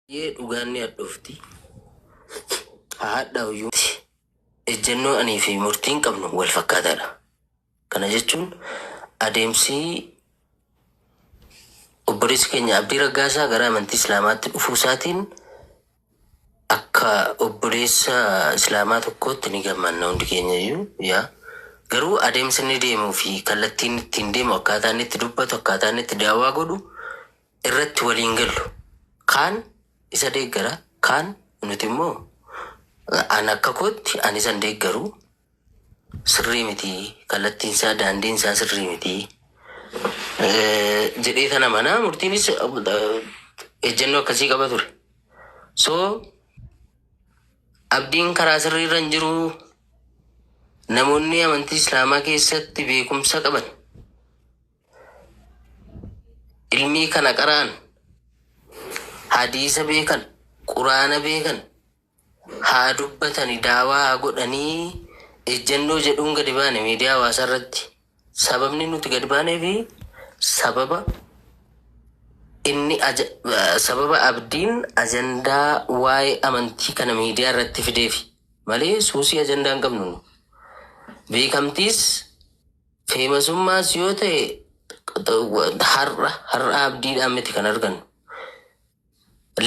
Ye dhugaanni addoofti haadha uyyuuti ejjennoo anii fi murtiin qabnu wal fakkaataadha. Kana jechuun adeemsi obboleessi keenya Abdii Raggaasaa gara amantii Islaamaatti dhufuu isaatiin akka obboleessa Islaamaa tokkootti ni gammanna hundi keenya iyyuu yaa. Garuu adeemsi inni deemuu fi kallattiin ittiin deemu akkaataa inni itti dubbatu akkaataa inni itti daawaa godhu irratti waliin gallu. Kaan isa deeggara kaan nuti immoo an akka kootti ani isan deeggaru sirrii miti kallattiin isaa daandiin isaa sirrii miti jedhee tana mana murtiinis ejjennoo akkasii qaba ture. So abdiin karaa sirriirra hin jiru. Namoonni amantii Islaamaa keessatti beekumsa qaban ilmii kana qaraan hadiisa beekan quraana beekan haa dubbatanii daawaa haa godhanii ejjennoo jedhuun gadi baane miidiyaa hawaasaa irratti. Sababni nuti gadi baanee fi sababa abdiin ajandaa waa'ee amantii kana miidiyaa irratti fideefi malee suusii ajandaa hin qabnu. Beekamtiis feemasummaas yoo ta'e har'a abdiidhaan miti kan argannu.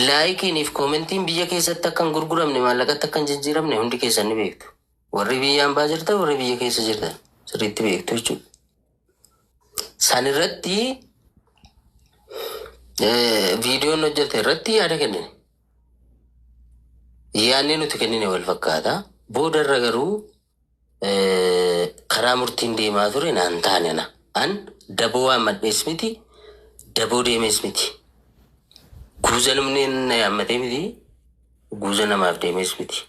Laayikiiniif koomentiin biyya keessatti akka hin gurguramne maallaqatti akka hin jijjiiramne hundi keessan ni beektu. Warri biyyaan baa jirtan warri biyya keessa jirtan sirriitti beektu jechuudha. San irratti viidiyoon hojjete irratti yaada kennine. Yaadni nuti kennine wal fakkaata. Boodarra garuu karaa murtiin deemaa ture naan taane na. An daboo waan madhees miti daboo deemes miti. Guuza namni na yaammatee miti guuza namaaf deemes miti.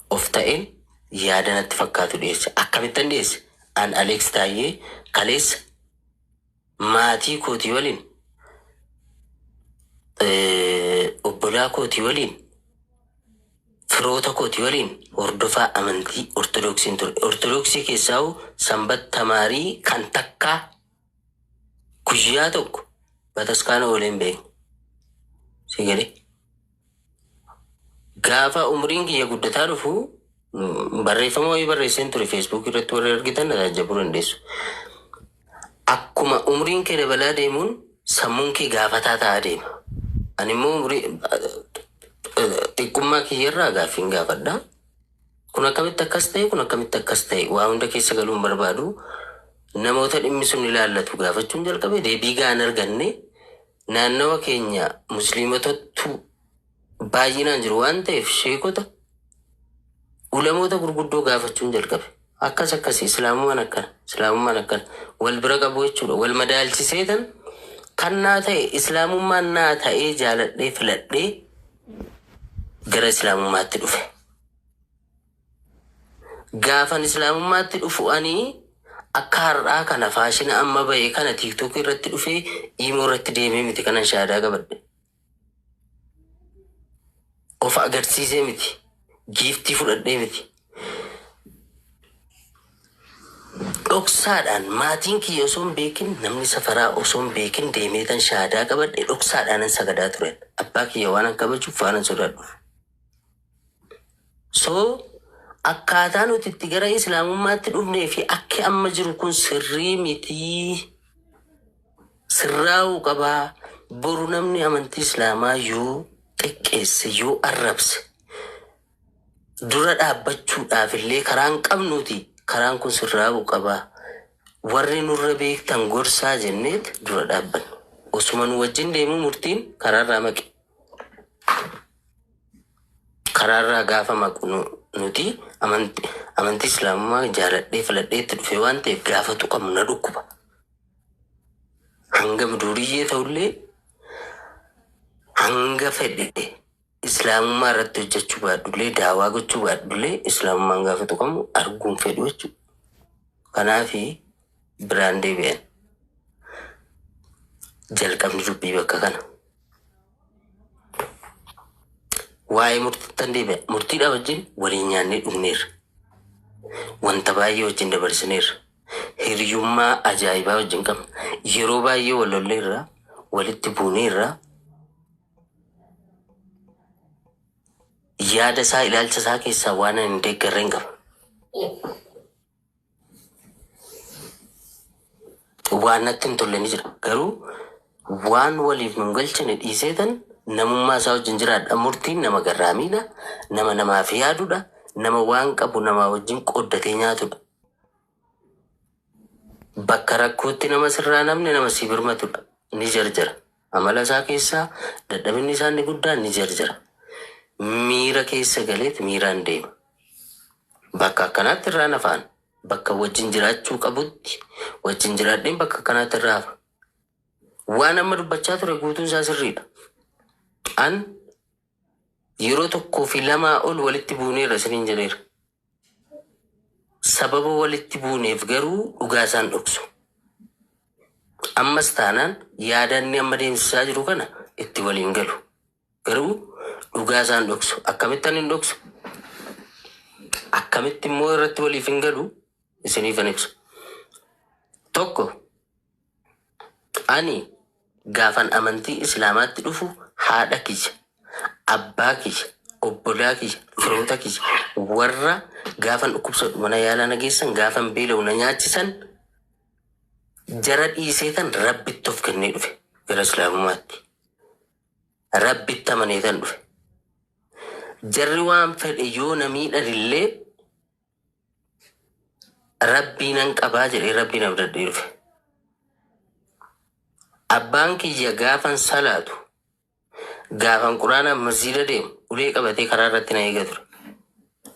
Of ta'een yaada natti fakkaatu dhiyeesse. Akkamittan dhiyeesse? An Aleeks Taayyee kaleessa maatii kootii waliin obbolaa kootii waliin firoota kootii waliin hordofaa amantii ortodoksiin ture. Ortodoksii keessaa sanbat tamaarii kan takkaa guyyaa tokko bataskaana ooleen beeku. Sigale gaafa umriin kiyya guddataa dhufu barreeffama wayii barreesseen ture feesbuuk irratti warri argitan tajaajiluu dandeessu. Akkuma umriin kee dabalaa deemuun sammuun kee gaafataa ta'aa deema. Ani immoo umrii xiqqummaa kiyyarraa gaaffiin gaafadha. Kun akkamitti akkas ta'e kun akkamitti akkas ta'e waa hunda keessa galuun barbaadu namoota dhimmi sun ilaallatu gaafachuun jalqabe deebii gahaan arganne. Naannawa keenya musliimatottu baay'inaan jiru waan ta'eef sheekota ulamoota gurguddoo gaafachuun jalqabe. Akkasii islaamummaan akkana wal bira qabu jechuudha. Wal madaalchiseetan kan naa ta'e islaamummaan naa ta'ee jaaladhee filadhee gara islaamummaatti dhufe. Gaafan islaamummaatti dhufu ani akka har'aa kana faashina amma bahee kana tiiktook irratti dhufee imoo irratti deemee miti kanan shaadaa qabadhe. Of agarsiisee miti. Giiftii fudhadhee miti. Dhoksaadhaan maatiin kiyya osoo hin beekin namni safaraa osoo hin beekin deemee tan shaadaa qabadhe dhoksaadhaanan sagadaa turen. Abbaa kiyya waan an kabajuuf waan an sodaadhuuf. So akkaataa nuti itti gara islaamummaatti dhufnee fi akki amma jiru kun sirrii miti. Sirraa'uu qabaa. Boru namni amantii islaamaa yoo xiqqeesse yoo arrabse dura dhaabbachuudhaaf illee karaan qabnuuti. Karaan kun sirraa'uu qabaa. Warri nurra beektan gorsaa jenneet dura dhaabbanna. Osuma nu wajjin deemuu murtiin karaarraa maqe. Karaarraa gaafa maqu nuti amantii islaamummaa jaaladhee filadhee itti dhufe waan ta'eef gaafatu qabnu na dhukkuba. Hanga duriyyee ta'ullee hanga fedhe islaamummaa irratti hojjechuu baadhullee daawaa gochuu baadhullee islaamummaan gaafatu qabnu arguun fedhu jechuudha. Kanaafi biraan deebi'an jalqabni dubbii bakka kana. Waa'ee murtiittan deebi'a. Murtiidha wajjin waliin nyaannee dhugneerra. Wanta baay'ee wajjin dabarsineerra. Hiriyummaa ajaa'ibaa wajjin qabna. Yeroo baay'ee wal lolleerra walitti buuneerra yaada isaa ilaalcha isaa keessaa waan hin deeggarreen qaba. Waan natti hin tolle ni jira. Garuu waan waliif nun galchine dhiiseetan namummaa isaa wajjin jiraadha. Murtiin nama garraamiidha. Nama namaaf yaadudha. Nama waan qabu nama wajjin qooddatee nyaatudha. Bakka rakkootti nama sirraa namni nama si birmatudha. Ni jarjara. Amala isaa keessaa dadhabinni isaa inni guddaan ni jarjara. Miira keessa galeet miiraan deema. Bakka akkanaatti irraa nafaan. Bakka wajjin jiraachuu qabutti wajjin jiraadheen bakka akkanaatti irraa hafa. Waan amma dubbachaa ture guutuun isaa sirriidha. An yeroo tokkoo fi lamaa ol walitti buuneerra isiniin jedheera. Sababa walitti buuneef garuu dhugaa isaan dhoksu. Ammas taanaan yaadanni amma deemsisaa jiru kana itti waliin galu. Garuu dhugaa isaan dhoksu. Akkamittan hin dhoksu? Akkamitti immoo irratti waliif hin galu isiniifan ibsu. Tokko ani gaafan amantii islaamaatti dhufu haadha kiyya, abbaa kiyya, obbolaa kiyya, firoota kiyya warra gaafan dhukkubsatu mana yaalaa na geessan gaafan beela'u na nyaachisan jara dhiiseetan rabbitti of kennee dhufe gara islaamummaatti. Rabbitti amaneetan dhufe. Jarri waan fedhe yoo na miidhanillee rabbii nan qabaa jedhee rabbii na abdadhee dhufe. Abbaan kiyya gaafan salaatu gaafan quraana masjiida deemu ulee qabatee karaa irratti na eega ture.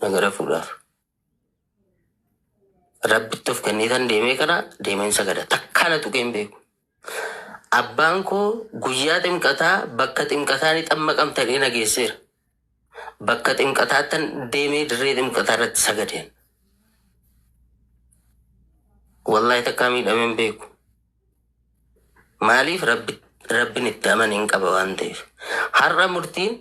Nagara fuudhaaf. Rabbitti of kenneetan deemee kana deemeen sagada takkaa na tuqee hin beeku. Abbaan koo guyyaa ximqataa bakka ximqataan xammaqamtanii na geesseera. Bakka ximqataattan deemee dirree ximqataa irratti sagadeen. Wallahi takkaa miidhamee hin beeku. Maaliif rabbiin itti amanin qaba waan ta'eef. Har'a murtiin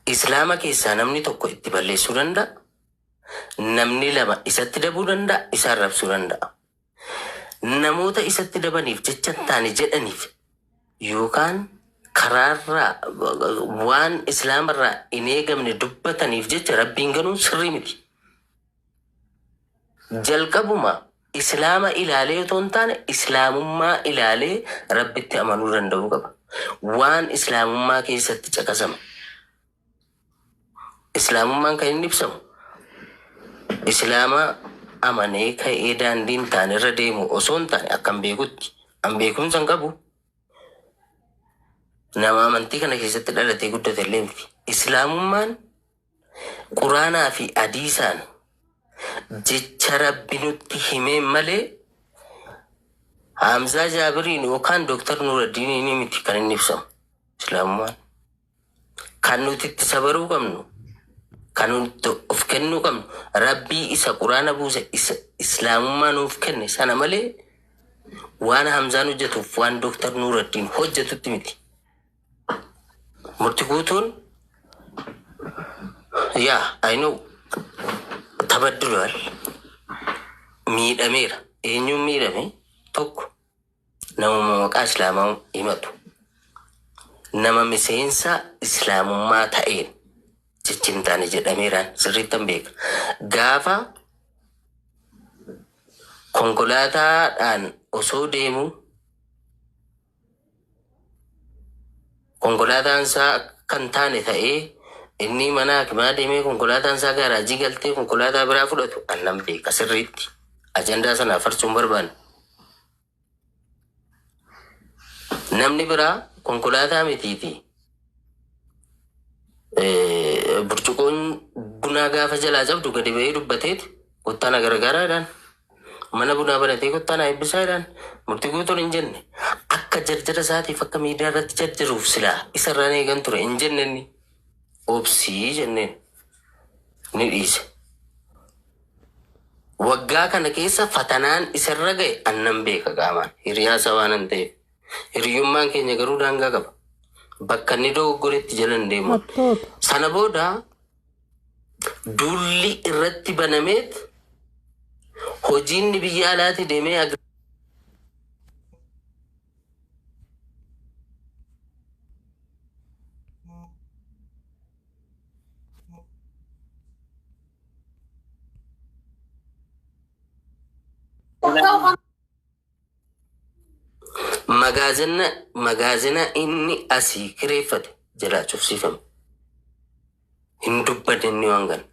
islaama keessaa namni tokko itti balleessuu danda'a. Namni lama isatti dabuu danda'a, isa arrabsuu danda'a. Namoota isatti dabaniif jecha taane jedhaniif yookaan karaarraa waan islaamarraa hin eegamne dubbataniif jecha rabbiin ganuun sirrii miti. Jalqabuma islaama ilaalee otoo hin taane islaamummaa ilaalee rabbitti amanuu danda'uu qaba. Waan islaamummaa keessatti caqasama. Islaamummaan kan inni ibsamu islaama amanee ka'ee daandiin taane irra deemu osoo hin taane akka hin beekutti an beekumsa hin qabu. Nama amantii kana keessatti dhalatee guddate illee miti. Islaamummaan quraanaa fi hadiisaan jecha rabbi nutti himee malee Hamzaa Jaabiriin yookaan Dooktar Nuuraddiin miti kan inni ibsamu. Islaamummaan kan nuti itti sabaruu qabnu kan nuti of kennuu qabnu rabbii isa quraana buuse isa islaamummaa nuuf kenne sana malee waan Hamzaan hojjetuuf waan Dooktar Nuuraddiin hojjetutti miti. Murti guutuun yaa ayinuu tabadduudhaan miidhameera. Eenyuun miidhame? Tokko nama maqaa islaamaa himatu. Nama miseensa islaamummaa ta'een jechi hin taane jedhameeraan sirriittan beeka. Gaafa konkolaataadhaan osoo deemu konkolaataan isaa kan taane ta'ee inni mana hakimaa deemee konkolaataan isaa gaaraajii galtee konkolaataa biraa fudhatu annan beeka sirriitti. Ajandaa sana farsuun barbaanne. Namni biraa konkolaataa mitiiti. Burcuqoon bunaa gaafa jalaa cabdu gadi ba'ee dubbateeti kottaana garagaraadhaan mana bunaa banatee kottaana eebbisaadhaan murtii guutuun hin jenne akka jarjara isaatiif akka miidiyaa irratti jarjaruuf silaa isarraan eegan ture hin jenne inni obsii jenneen ni dhiise. Waggaa kana keessa fatanaan isarra ga'e annan beeka qaamaan hiriyaasa waan hin ta'eef. Hiriyummaan keenya garuu daangaa qaba. Bakka inni dogoggoretti jalan deemu. Sana booda duulli irratti banameet hojiin biyya alaatti deemee Magaazina inni asii kireeffate jalaa cufsiifame. Hin dubbadne inni waan gan.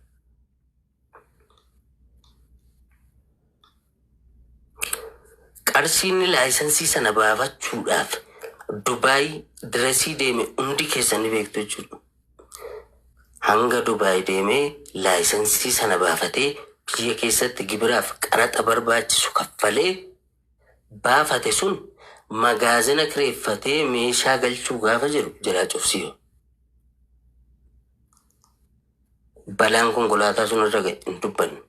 Qarshiin laayisansii sana baafachuudhaaf Dubaay diresii deeme hundi keessanii beektu jechuudha. Hanga Dubaay deemee laayisansii sana baafatee biyya keessatti gibiraaf qaraxa barbaachisu kaffalee baafate sun magaazina kireeffatee meeshaa galchuu gaafa jiru jalaa cufsiyo. Balaan konkolaataa sun irra ga'e hin dubbanne.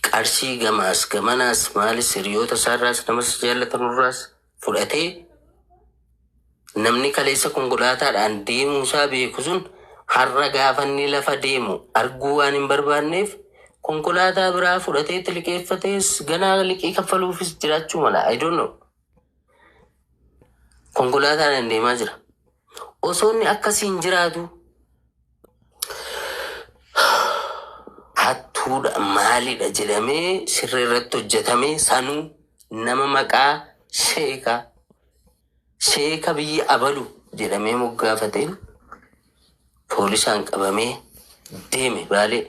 Qarshii gamaas gamanaas maalis hiriyoota isaarraas namas jaallatanurraas fudhatee namni kaleessa konkolaataadhaan deemuu isaa beeku sun har'a gaafa inni lafa deemu arguu waan hin barbaanneef konkolaataa biraa fudhatee liqeeffatees ganaa liqii kaffaluufis jiraachuu mala. I don't know. Konkolaataadhaan deemaa jira. Osoo inni akkasiin jiraatu hattuudha maalidha jedhamee sirrii irratti hojjetamee sanuu nama maqaa sheeka biyya abalu jedhamee moggaafateen poolisaan qabamee deeme Baalee.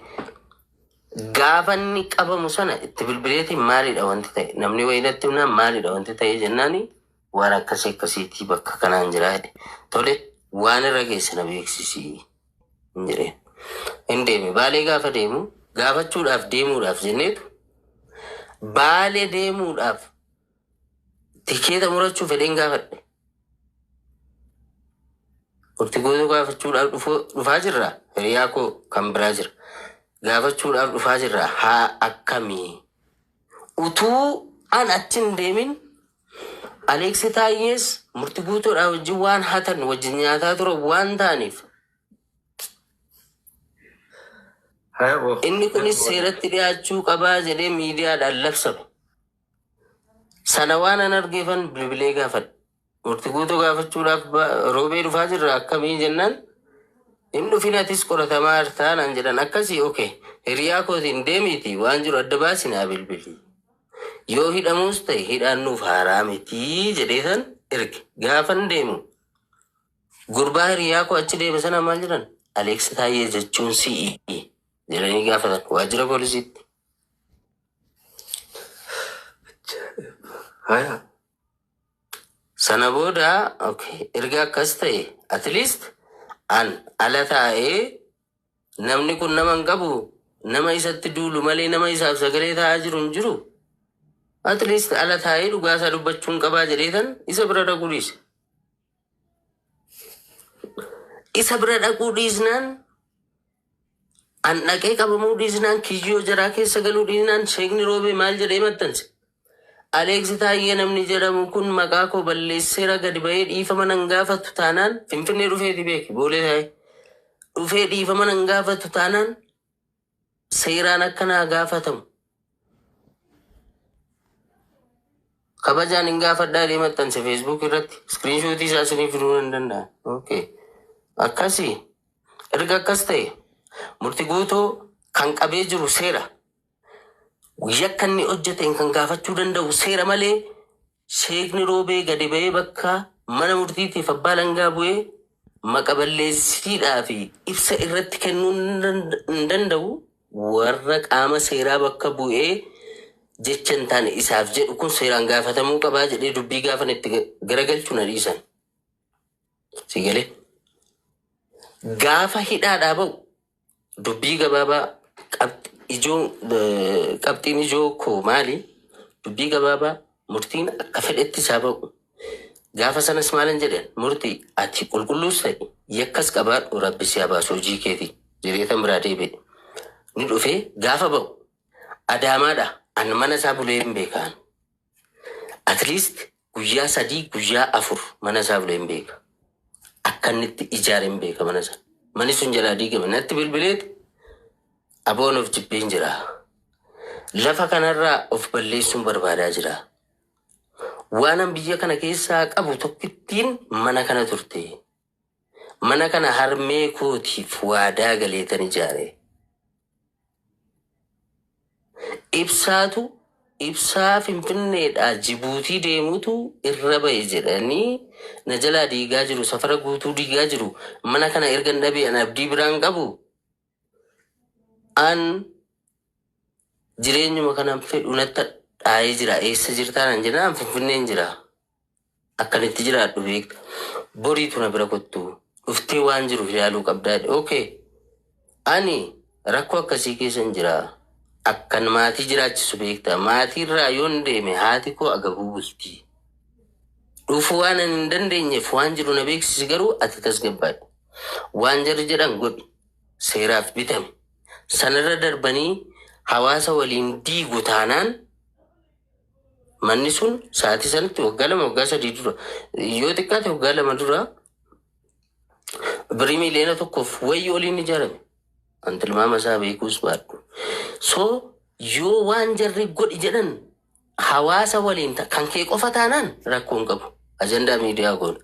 Gaafa inni qabamu sana itti bilbileetiin maalidha wanti ta'e namni wayinatti himnaan maalidha wanti ta'e jennaani waan akkasiitii bakka kanaan jira jedhe. Tole waan irra geesse na beeksisii hin jedheen. Hin deeme Baalee gaafa deemu gaafachuudhaaf deemuudhaaf jenneetu Baalee deemuudhaaf tikeeta murachuu fedheen gaafadhe. Urtigoota gaafachuudhaaf dhufaa jirra hiriyaa koo kan biraa jira. Gaafachuudhaaf dhufaa jirra haa akkamii utuu an achin deemin Aleeksi Taayyees murtii guutuudhaa wajjin waan hatan wajjin nyaataa ture waan ta'aniif inni kunis seeratti dhiyaachuu qabaa jedhee miidiyaadhaan labsame. Sana waan an argeefan bilbilee gaafadhe. Murtii guutuu gaafachuudhaaf roobee dhufaa jirra akkamii jennaan hin dhufinatis qoratamaa hartaanaan jedhan akkasii oke hiriyaa kootiin deemiiti waan jiru adda baasinaa bilbilii. Yoo hidhamuus ta'e hidhaan nuuf haaraa mitii jedheetan erge gaafan deemu. Gurbaa hiriyaa koo achi deeme sana maal jedhan Aleeksi Taayyee jechuun si'i jedhanii gaafatan waajjira poolisiitti. Sana booda erga akkas ta'e at least an ala taa'ee namni kun nama hin qabu nama isatti duulu malee nama isaaf sagalee taa'aa jiru hin jiru. At least ala taa'ee dhugaasaa dubbachuun qabaa jedheetan isa bira dhaquu dhiise. Isa bira dhaquu dhiisnaan an dhaqee qabamuu dhiisnaan kiyyoo jaraa keessa galuu dhiisnaan sheekni roobee maal jedhee maxxanse. Aleeksi Taayyee namni jedhamu kun maqaa koo balleesseera gadi ba'ee dhiifama nan gaafatu taanaan Finfinnee dhufeeti beeki Boolee taa'e dhufee dhiifama nan gaafatu taanaan seeraan akkanaa gaafatamu. Kabajaan hin gaafadhaa jedhee maxxanse Facebook irratti iskiriinshootii isaa isinii fiduu nan danda'a. Akkasii erga akkas ta'e murtii guutuu kan qabee jiru seera. Yakka inni hojjeteen kan gaafachuu danda'u seera malee sheekni roobee gadi ba'ee bakka mana murtiitiif abbaa langaa bu'ee maqa balleessiidhaa fi ibsa irratti kennuu hin danda'u warra qaama seeraa bakka bu'ee jecha hin taane isaaf jedhu kun seeraan gaafatamuu qabaa jedhee dubbii gaafan itti garagalchuu na dhiisan. Sigalee gaafa hidhaadhaa ba'u dubbii gabaabaa qabxiin ijoo koo maali? Dubbii gabaabaa murtiin akka fedhetti isaa ba'u. Gaafa sanas maalan jedhan murtii ati qulqulluus ta'e yakkas qabaadhu rabbi si habaasu hojii keeti jireetan biraa deebi'e. Ni dhufee gaafa ba'u Adaamaadha an mana isaa bulee hin beekaan. At least guyyaa 3 guyyaa 4 mana isaa bulee hin beeka. Akka inni itti ijaare hin beeka mana isaa. Mani sun jalaa diigame natti bilbileeti. Aboon of jibbeen jira. Lafa kanarraa of balleessuun barbaadaa jira. waanan biyya kana keessaa qabu tokkittiin mana kana turte. Mana kana harmee kootiif waadaa galeetan ijaare. Ibsaa Finfinneedhaa Jibuutii deemutu irra ba'e jedhanii na jalaa diigaa jiru, safara guutuu diigaa jiru. Mana kana erga dhabee an abdii biraan qabu. An jireenyuma kanaan fedhu natti dhaayee jira. Eessa jirtaan jennaan Finfinneen jira. Akkanitti jiraadhu beekta. Boriitu na bira kottu. Dhuftee waan jiru ilaaluu qabdaa. Okay. Ani rakkoo akkasii keessan jira. Akkan maatii jiraachisu beekta. Maatii irraa yoon deeme haati koo agabuu bulti. Dhufu waan hin dandeenyeef waan jiru na beeksisi garuu ati tasgabbaadhu. Waan jarri jedhan godhi. Seeraaf bitame. Sanarra darbanii hawaasa waliin diigu taanaan manni sun sa'aatii sanatti waggaa 2 waggaa 3 dura yoo xiqqaate waggaa 2 dura birii miliyoona 1 wayii oliin ijaarame. An tilmaama isaa beekuus baadhu. So yoo waan jarri godhi jedhan hawaasa waliin kan kee qofa taanaan rakkoon qabu. Ajandaa miidiyaa goona.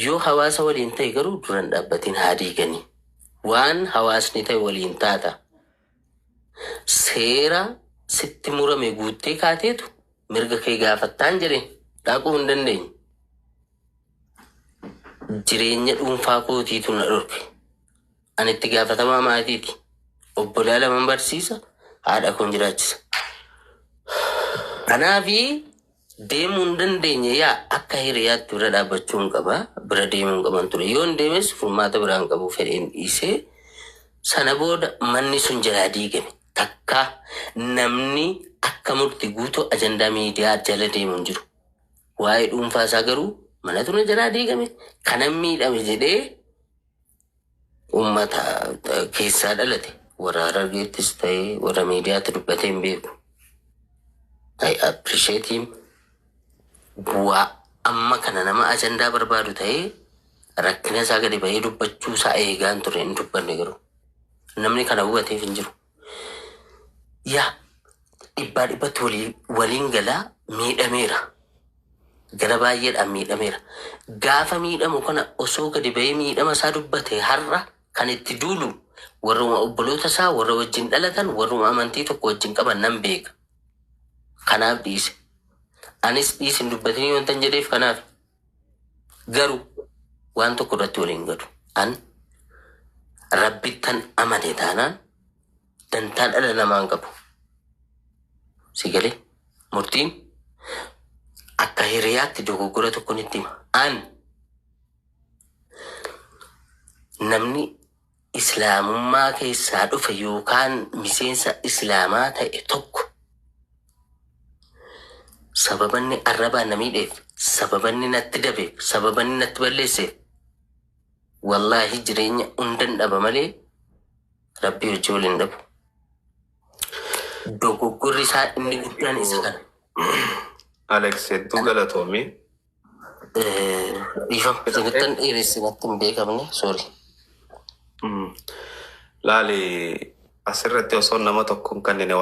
Yoo hawaasa waliin ta'e garuu duran dhaabbatiin haa diiganii. Waan hawaasni ta'e waliin taata. Seera sitti murame guuttee kaateetu mirga kee gaafattaan jedhee dhaquu hin dandeenye. Jireenya dhuunfaa kootiitu na dhorke. Ani itti gaafatamaa maatiiti. Obbolaa 2 barsiisa. Haadha koon jiraachisa. Kanaafi deemuu hin dandeenye yaa akka hiriyaatti bira dhaabbachuu hin qaba. Bira deemuu hin qaban ture. Yoo hin deemes furmaata biraan qabu fedheen dhiisee sana booda manni sun jalaa diigame. Takka namni akka murti guutuu ajandaa miidiyaa jala deemu hin jiru. Waa'ee dhuunfaa isaa garuu manatu na jalaa diigame. Kanan miidhame jedhee uummata keessaa dhalate. Warra Harargeettis ta'ee warra miidiyaatti dubbatee hin beeku. I appreciate him. Bu'aa amma kana nama ajandaa barbaadu ta'ee rakkina isaa gadi ba'ee dubbachuu isaa eegaan ture hin dubbanne garuu. Namni kana hubateef hin jiru. Yaa dhibbaa dhibbatti waliin galaa miidhameera. Gara baay'eedhaan miidhameera. Gaafa miidhamu kana osoo gadi ba'ee miidhama isaa dubbate har'a kan itti duulu warruma obboloota isaa warra wajjin dhalatan warruma amantii tokko wajjin qaban nan beeka. Kanaaf dhiise. Anis dhiise hin dubbatini wanta hin jedheef kanaaf. Garuu waan tokko irratti waliin galu. An rabbittan amane taanaan dantaan dhala namaan qabu. Si galee murtiin akka hiriyaatti dogoggora tokko nitti hima. An namni islaamummaa keessaa dhufe yookaan miseensa islaamaa ta'e tokko sababanni arrabaan na miidheef, sababanni natti dabeef, sababanni natti balleesseef wallaahi jireenya hundan dhaba malee rabbii hojii waliin dhabu. Dogoggorri isaa inni guddaan isa kana. Alex, hedduu galatoomii. Dhiifama sagantaan dheeressi natti hin beekamne sorry. Laali asirratti osoo nama tokkoon kanneen